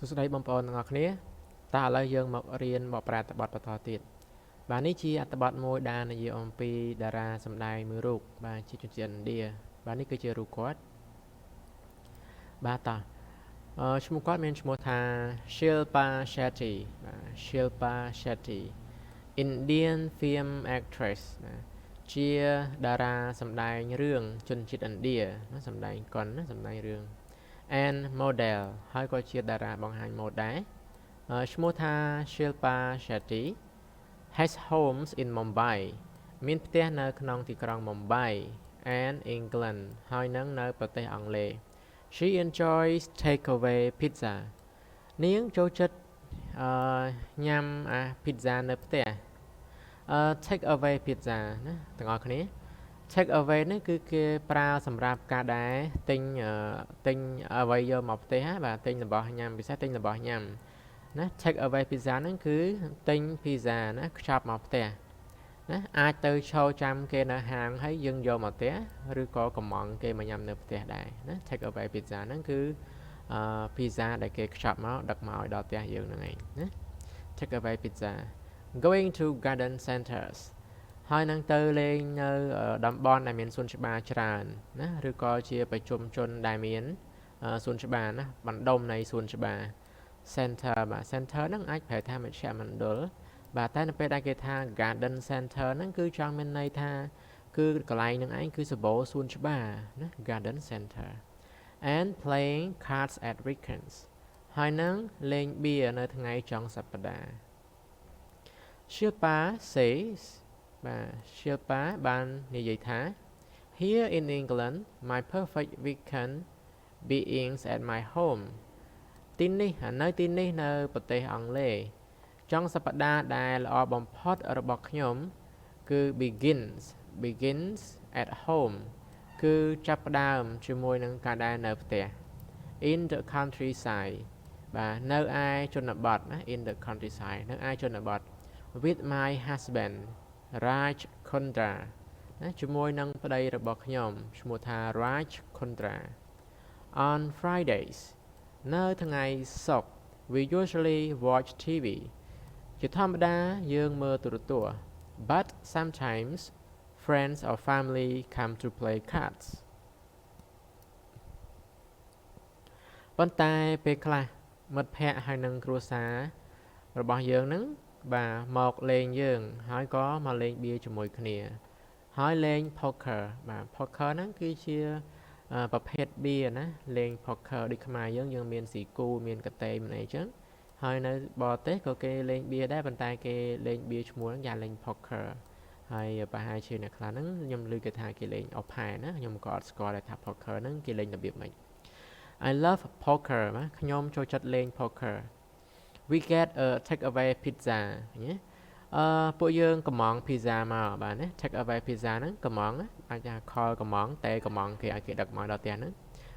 សួស្តីបងប្អូនទាំងអស់គ្នាតើឥឡូវយើងមករៀនបកប្រែអត្ថបទបន្តទៀតបាទនេះជាអត្ថបទមួយដែលនិយាយអំពីតារាសម្ដែងមួយរូបបាទជាជនជាតិឥណ្ឌាបាទនេះគឺជារូបគាត់បាទតោះឈ្មោះគាត់មានឈ្មោះថា Shilpa Shetty បាទ Shilpa Shetty Indian film actress ជាតារាសម្ដែងរឿងជនជាតិឥណ្ឌាសម្ដែងកុនសម្ដែងរឿងand model ហើយក៏ជាតារាបង្ហាញម៉ូដដែរឈ្មោះថា Shilpa Shetty has homes in Mumbai មានផ្ទះនៅក្នុងទីក្រុង Mumbai and England ហើយនឹងនៅប្រទេសអង់គ្លេស She enjoys takeaway pizza នាងចូលចិត្តញ៉ាំpizza នៅផ្ទះtake away pizza ណាទាំងអស់គ្នាtake away នេះគឺគេប្រើសម្រាប់ការដែលទិញអ្វីយកមកផ្ទះបាទទិញរបស់ញ៉ាំពិសេសទិញរបស់ញ៉ាំណា take away pizza ហ្នឹងគឺទិញ pizza ណាខ្ចប់មកផ្ទះណាអាចទៅឈរចាំគេនៅហាងហើយយើងយកមកផ្ទះឬក៏កំងគេមកញ៉ាំនៅផ្ទះដែរណា take away pizza ហ្នឹងគឺpizza ដែលគេខ្ចប់មកដឹកមកឲ្យដល់ផ្ទះយើងហ្នឹងឯងណា take away pizza going to garden centers ហើយនឹងទៅលេងនៅតំបន់ដែលមានសួនច្បារច្រើនណាឬក៏ជាប្រជុំជនដែលមានសួនច្បារណាបណ្ដុំនៃសួនច្បារ center បាទ center ហ្នឹងអាចប្រែថាមជ្ឈមណ្ឌលបាទតែនៅពេលដែលគេថា garden center ហ្នឹងគឺចង់មានន័យថាគឺកន្លែងហ្នឹងឯងគឺសម្បូរសួនច្បារណា garden center and playing cards at weekends ហើយនឹងលេងបៀនៅថ្ងៃចុងសប្តាហ៍ Shilpa saysបាទ Shilpa បាននិយាយថា Here in England my perfect weekend beings at my home ទីនេះនៅទីនេះនៅប្រទេសអង់គ្លេសចុងសប្តាហ៍ដែលល្អបំផុតរបស់ខ្ញុំគឺ begins at home គឺចាប់ផ្ដើមជាមួយនឹងការដែលនៅផ្ទះ in the countryside បាទនៅឯជនបទណា in the countryside នៅឯជនបទ with my husband Raj Kundra ណាជាមួយនឹងប្តីរបស់ខ្ញុំឈ្មោះថា Raj Kundra on Fridays នៅថ្ងៃសុក្រ we usually watch TV ជាធម្មតាយើងមើលទូរទស្សន៍ but sometimes friends or family come to play cards ប៉ុន្តែពេលខ្លះមិត្តភ័ក្តិហើយនឹងគ្រួសាររបស់យើងនឹងបាទមកលេងយើងហើយក៏មកលេងបៀជាមួយគ្នាហើយលេង poker បាទ poker ហ្នឹងគឺជាប្រភេទបៀណាលេង poker ដូចខ្មែរយើងមានស៊ីគូមានកតេមានអីចឹងហើយនៅបរទេសក៏គេលេងបៀដែរប៉ុន្តែគេលេងបៀឈ្មោះហ្នឹងយ៉ាងលេង poker ហើយប្រហែលជាអ្នកខ្លះហ្នឹងខ្ញុំឮគេថាគេលេងអផែណាខ្ញុំក៏អត់ស្គាល់ដែរថា poker ហ្នឹងគេលេងរបៀបម៉េច I love poker ណាខ្ញុំចូលចិត្តលេង poker we get a take away pizza ណាពួកយើងកំង pizza មកបាទណា take away pizza ហ្នឹងកំងអាចថាខលកំងតែកំងគេឲ្យគេដឹកមកដល់ផ្ទះហ្នឹង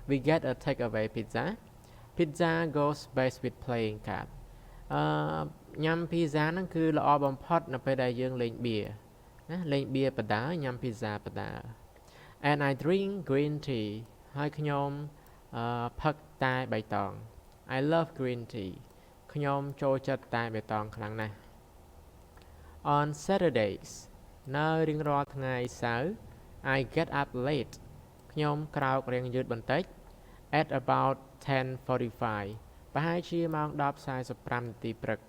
we get a take away pizza goes best with playing card ញ៉ាំ pizza ហ្នឹងគឺល្អបំផុតនៅពេលដែលយើងលេងបៀណាលេងបៀបដាញ៉ាំ pizza បដា and I drink green tea ហើយខ្ញុំផឹកតែបៃតង I love green tea ខ្ញុំចូលចិត្តតែបៃតងខ្លាំងណាស់ On Saturdays នៅរៀងរាល់ថ្ងៃសៅរ៍ I get up late ខ្ញុំក្រោករៀងយឺតបន្តិច at about 10:45 ប្រហែលជាម៉ោង 10:45 នាទីព្រឹក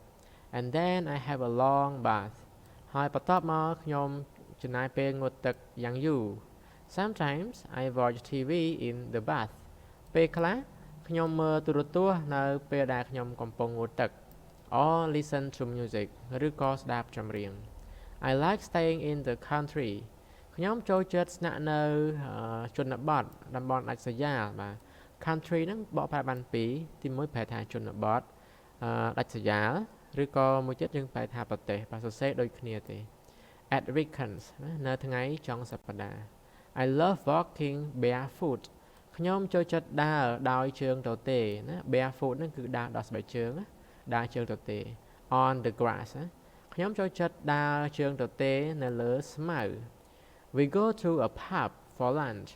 and then I have a long bath ហើយបន្ទាប់មកខ្ញុំចំណាយពេលងូតទឹកយ៉ាងយូរ Sometimes I watch TV in the bath ពេលខ្លះខ្ញុំមើលទូរទស្សន៍នៅពេលដែលខ្ញុំកំពុងងូតទឹក or listen to music ឬក៏ស្ដាប់ចម្រៀង I like staying in the country ខ្ញុំចូលចិត្តស្នាក់នៅជនបទតំបន់ដាច់ស្រយាលបាទ country ហ្នឹងបកប្រែបានពីរទីមួយប្រែថាជនបទដាច់ស្រយាលឬក៏មួយទៀតយើងប្រែថាប្រទេសបាទសរសេរដូចគ្នាទេ at weekends នៅថ្ងៃចុងសប្តាហ៍ I love walking barefoot ខ្ញុំចូលចិត្តដើរដោយជើងទទេណា barefoot ហ្នឹងគឺដើរដោះស្បែកជើងណាដើរជើងទទេ on the grass ណាខ្ញុំចូលចិត្តដើរជើងទទេនៅលើស្មៅ we go to a pub for lunch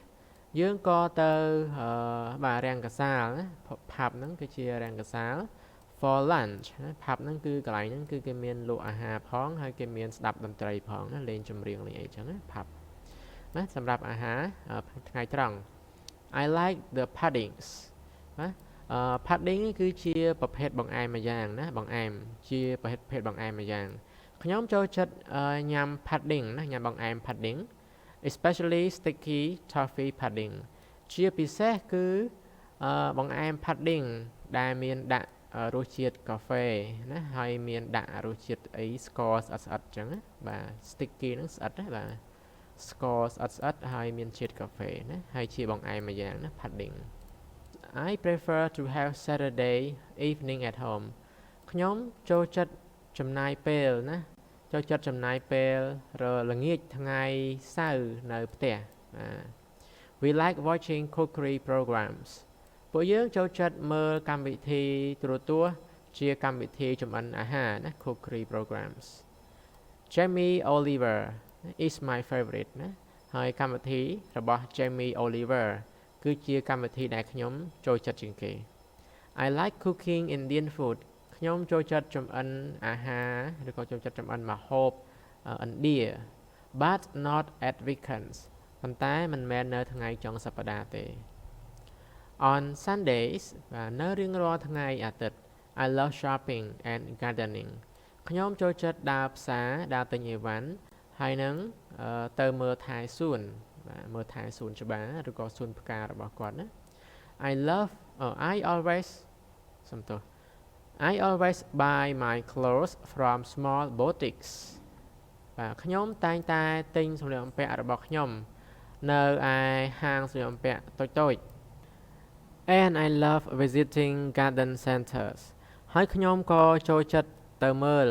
យើងក៏ទៅបាទរាំងកាសាលណា pub ហ្នឹងគឺជារាំងកាសាល for lunch ណា pub ហ្នឹងគឺកន្លែងហ្នឹងគឺគេមានលក់អាហារផងហើយគេមានស្ដាប់តន្ត្រីផងណាលេងចម្រៀងលេងអីចឹងណា pub ណាសម្រាប់អាហារថ្ងៃត្រង់ I like the puddings ណាpudding គឺជាប្រភេទបង្អែមមួយយ៉ាងណាបង្អែមជាប្រភេទបង្អែមមួយយ៉ាងខ្ញុំចូលចិត្តញ៉ាំ pudding ណាញ៉ាំបង្អែម pudding especially sticky toffee pudding ជាពិសេសគឺបង្អែម pudding ដែលមានដាក់រសជាតិកាហ្វេណាហើយមានដាក់រសជាតិអីស្ករស្អិតៗចឹងណាបាទ sticky ហ្នឹងស្អិតណាបាទស្ករស្អិតហើយមានជាតិកាហ្វេណាហើយជាបង្អែមមួយយ៉ាងណា pudding I prefer to have Saturday evening at home ខ្ញុំចូលចិត្តចំណាយពេលណាចូលចិត្តចំណាយពេលល្ងាចថ្ងៃសៅរ៍នៅផ្ទះWe like watching cookery programs ពួកយើងចូលចិត្តមើលកម្មវិធីទូរទស្សន៍ជាកម្មវិធីចម្អិនអាហារណា cookery programs Jamie Oliver is my favorite ណាហើយកម្មវិធីរបស់ Jamie Oliver គឺជាកម្មវិធីដែលខ្ញុំចូលចិត្តជាងគេ I like cooking Indian food ខ្ញុំចូលចិត្តចម្អិនអាហារឬក៏ចូលចិត្តចម្អិនម្ហូបឥណ្ឌា but not at weekends ប៉ុន្តែមិនមែននៅថ្ងៃចុងសប្តាហ៍ទេ On Sundays នៅរៀងរាល់ថ្ងៃអាទិត្យ I love shopping and gardening ខ្ញុំចូលចិត្តដើរផ្សារដើរទិញអីវ៉ាន់ហើយនឹងទៅមើលថែសួនមើលថែសួនច្បារឬក៏សួនផ្ការបស់គាត់ណា I always buy my clothes from small boutiques បាទខ្ញុំតែងតែទិញសម្លៀកបំពាក់របស់ខ្ញុំនៅឯហាងសម្លៀកបំពាក់តូចៗ And I love visiting garden centers ហើយខ្ញុំក៏ចូលចិត្តទៅមើល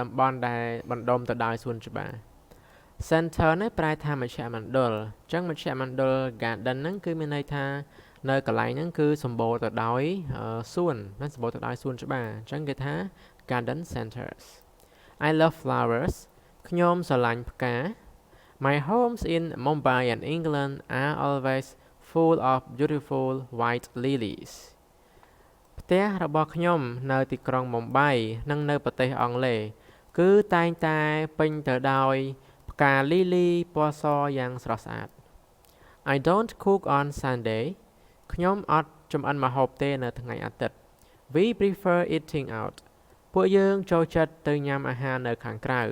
តំបន់ដែលបណ្ដុំទៅដោយសួនច្បារ Center នេះប្រែថាមជ្ឈមណ្ឌលអញ្ចឹងមជ្ឈមណ្ឌល garden ហ្នឹងគឺមានន័យថានៅកន្លែងហ្នឹងគឺសម្បូរទៅដោយសួនណាសម្បូរទៅដោយសួនច្បារអញ្ចឹងគេថា garden centers I love flowers ខ្ញុំស្រឡាញ់ផ្កា My homes in Mumbai and England are always full of beautiful white lilies ផ្ទះរបស់ខ្ញុំនៅទីក្រុងមុំបៃនិងនៅប្រទេសអង់គ្លេសគឺតែងតែពេញទៅដោយផ្កាលីលីពណ៌សយ៉ាងស្រស់ស្អាត I don't cook on Sunday ខ្ញុំអត់ចម្អិនម្ហូបទេនៅថ្ងៃអាទិត្យ We prefer eating out ពួកយើងចូលចិត្តទៅញ៉ាំអាហារនៅខាងក្រៅ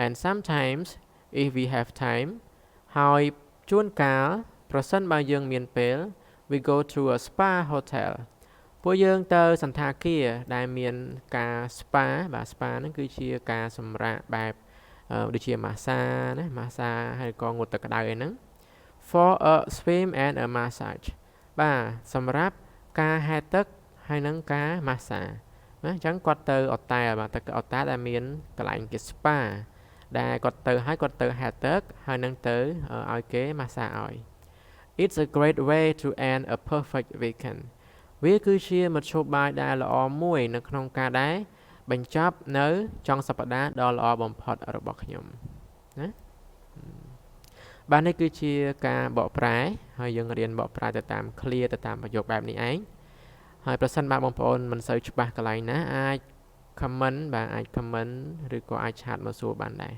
And sometimes if we have time ហើយជួនកាលប្រសិនបើយើងមានពេល We go to a spa hotel ពួកយើងទៅសន្តាគារដែលមានការ spa បាទ spa ហ្នឹងគឺជាការសម្រាកបែបដូចជាម៉ាសាណាម៉ាសាហើយក៏ងូតទឹកក្តៅអីហ្នឹង For a swim and a massage បាទសម្រាប់ការហែលទឹកហើយនឹងការម៉ាសាណាអញ្ចឹងគាត់ទៅអតែលបាទទៅអតែលដែលមានកន្លែងគេ spa ដែលគាត់ទៅហើយគាត់ទៅហែលទឹកហើយនឹងទៅឲ្យគេម៉ាសាឲ្យ It's a great way to end a perfect weekend វាគឺជាមធ្យោបាយដែលល្អមួយនៅក្នុងការដែលបញ្ចប់នៅចុងសប្តាហ៍ដ៏ល្អបំផុតរបស់ខ្ញុំណាបាទនេះគឺជាការបកប្រែហើយយើងរៀនបកប្រែទៅតាម clear ទៅតាមប្រយោគបែបនេះឯងហើយប្រសិនបើបងប្អូនមិនសូវច្បាស់កន្លែងណាអាច comment បាទអាច comment ឬក៏អាចឆាតមកសួរបានដែរ